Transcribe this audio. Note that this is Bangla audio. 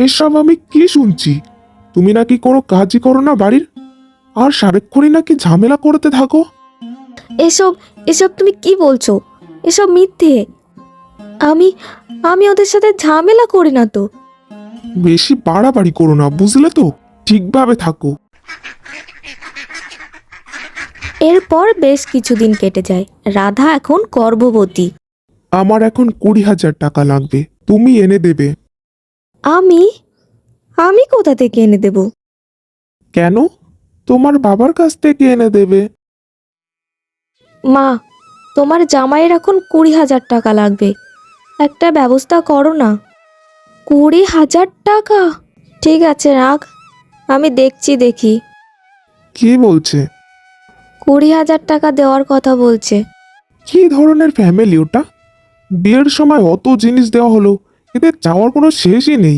এসব আমি কি শুনছি? তুমি নাকি কোনো কাজই করো না বাড়ির, আর সারাক্ষণই নাকি ঝামেলা করতে থাকো। এসব এসব তুমি কি বলছো? এসব মিথ্যে। আমি আমি ওদের সাথে ঝামেলা করি না তো। বেশি বাড়াবাড়ি করো না, বুঝলে তো? ঠিকভাবে থাকো। এরপর বেশ কিছুদিন কেটে যায়। রাধা এখন গর্ভবতী। আমার এখন 20,000 টাকা লাগবে, তুমি এনে দেবে। আমি আমি কোথা থেকে এনে দেব? কেন? তোমার বাবার কাছ থেকে এনে দেবে। মা, তোমার জামাইয়ের এখন 20,000 টাকা লাগবে। একটা ব্যবস্থা করো না। 20,000 টাকা? ঠিক আছে, রাখ, আমি দেখি। কি বলছে? 20,000 টাকা দেওয়ার কথা বলছে। কি ধরনের ফ্যামিলি ওটা? বিয়ের সময় অত জিনিস দেওয়া হলো, এদের চাওয়ার কোনো শেষই নেই।